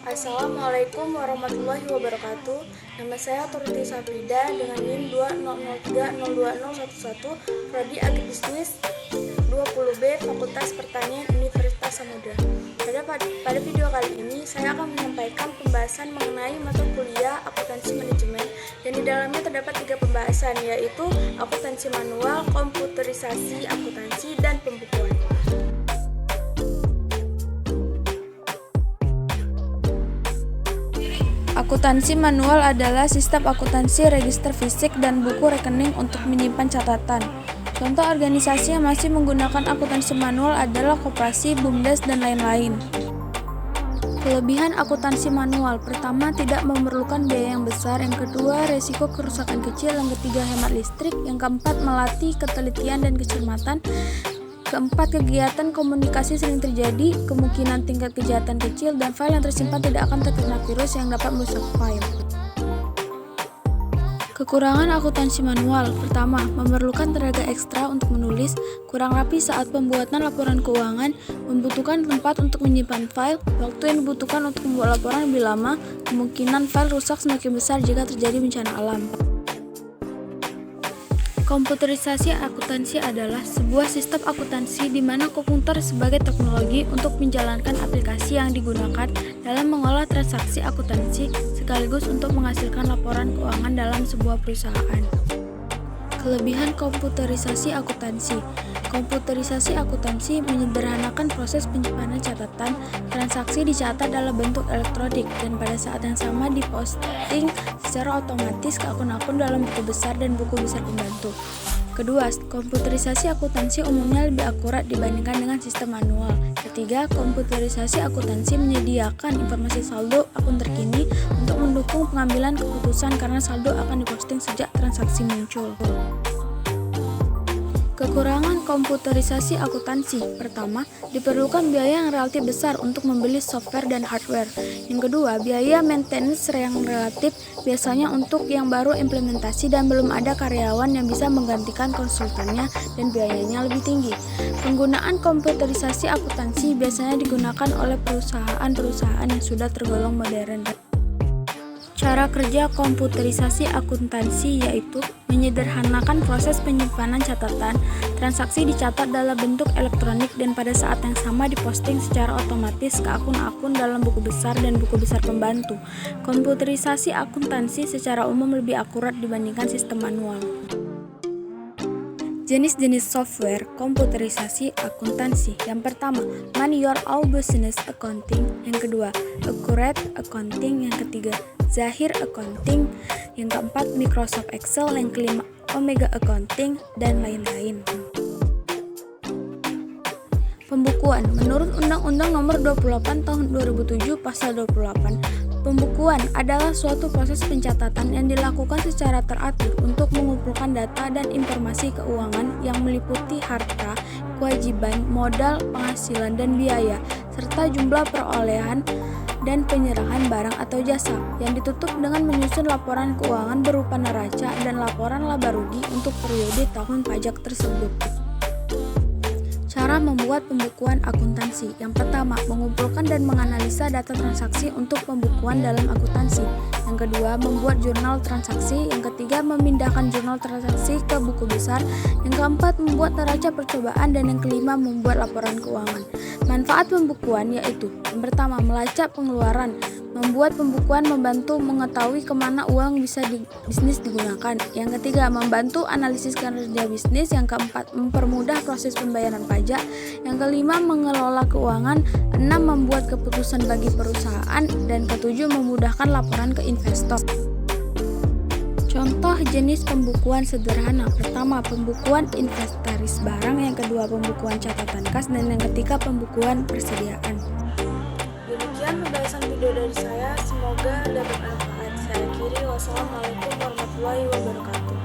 Assalamualaikum warahmatullahi wabarakatuh. Nama saya Turti Sabrida dengan NIM 200302011, Prodi Agribisnis 20B, Fakultas Pertanian Universitas Samudra. Pada video kali ini saya akan menyampaikan pembahasan mengenai mata kuliah akuntansi manajemen, dan di dalamnya terdapat 3 pembahasan, yaitu akuntansi manual, komputerisasi akuntansi, dan pembukuan. Akuntansi manual adalah sistem akuntansi register fisik dan buku rekening untuk menyimpan catatan. Contoh organisasi yang masih menggunakan akuntansi manual adalah koperasi, BUMDes, dan lain-lain. Kelebihan akuntansi manual: pertama, tidak memerlukan biaya yang besar. Yang kedua, resiko kerusakan kecil. Yang ketiga, hemat listrik. Yang keempat, melatih ketelitian dan kecermatan. Keempat, kegiatan komunikasi sering terjadi, kemungkinan tingkat kejahatan kecil, dan file yang tersimpan tidak akan terkena virus yang dapat merusak file. Kekurangan akuntansi manual: pertama, memerlukan tenaga ekstra untuk menulis, kurang rapi saat pembuatan laporan keuangan, membutuhkan tempat untuk menyimpan file, waktu yang dibutuhkan untuk membuat laporan lebih lama, kemungkinan file rusak semakin besar jika terjadi bencana alam. Komputerisasi akuntansi adalah sebuah sistem akuntansi di mana komputer sebagai teknologi untuk menjalankan aplikasi yang digunakan dalam mengolah transaksi akuntansi sekaligus untuk menghasilkan laporan keuangan dalam sebuah perusahaan. Kelebihan komputerisasi akuntansi: komputerisasi akuntansi menyederhanakan proses penyimpanan catatan. Transaksi dicatat dalam bentuk elektronik dan pada saat yang sama diposting secara otomatis ke akun-akun dalam buku besar dan buku besar pembantu. Kedua, komputerisasi akuntansi umumnya lebih akurat dibandingkan dengan sistem manual. Ketiga, komputerisasi akuntansi menyediakan informasi saldo akun terkini untuk mendukung pengambilan keputusan karena saldo akan diposting sejak transaksi muncul. Kekurangan komputerisasi akuntansi: pertama, diperlukan biaya yang relatif besar untuk membeli software dan hardware. Yang kedua, biaya maintenance yang relatif, biasanya untuk yang baru implementasi dan belum ada karyawan yang bisa menggantikan konsultannya dan biayanya lebih tinggi. Penggunaan komputerisasi akuntansi biasanya digunakan oleh perusahaan-perusahaan yang sudah tergolong modern. Cara kerja komputerisasi akuntansi yaitu menyederhanakan proses penyimpanan catatan. Transaksi dicatat dalam bentuk elektronik dan pada saat yang sama diposting secara otomatis ke akun-akun dalam buku besar dan buku besar pembantu. Komputerisasi akuntansi secara umum lebih akurat dibandingkan sistem manual. Jenis-jenis software komputerisasi akuntansi: yang pertama, Man Your Own Business Accounting. Yang kedua, Accurate Accounting. Yang ketiga, Zahir Accounting. Yang keempat, Microsoft Excel. Yang kelima, Omega Accounting, dan lain-lain. Pembukuan: menurut Undang-Undang Nomor 28 Tahun 2007 Pasal 28, pembukuan adalah suatu proses pencatatan yang dilakukan secara teratur untuk mengumpulkan data dan informasi keuangan yang meliputi harta, kewajiban, modal, penghasilan, dan biaya, serta jumlah perolehan dan penyerahan barang atau jasa, yang ditutup dengan menyusun laporan keuangan berupa neraca dan laporan laba rugi untuk periode tahun pajak tersebut. Cara membuat pembukuan akuntansi: yang pertama, mengumpulkan dan menganalisa data transaksi untuk pembukuan dalam akuntansi. Yang kedua, membuat jurnal transaksi. Yang ketiga, memindahkan jurnal transaksi ke buku besar. Yang keempat, membuat neraca percobaan. Dan yang kelima, membuat laporan keuangan. Manfaat pembukuan yaitu: yang pertama, melacak pengeluaran. Membuat pembukuan membantu mengetahui kemana uang bisnis digunakan. Yang ketiga, membantu analisis kinerja bisnis. Yang keempat, mempermudah proses pembayaran pajak. Yang kelima, mengelola keuangan. 6, membuat keputusan bagi perusahaan. Dan ketujuh, memudahkan laporan ke investor. Contoh jenis pembukuan sederhana: pertama, pembukuan inventaris barang. Yang kedua, pembukuan catatan kas. Dan yang ketiga, pembukuan persediaan. Demikian pembahasan video dari saya, semoga dapat manfaat. Saya akhiri, wassalamualaikum warahmatullahi wabarakatuh.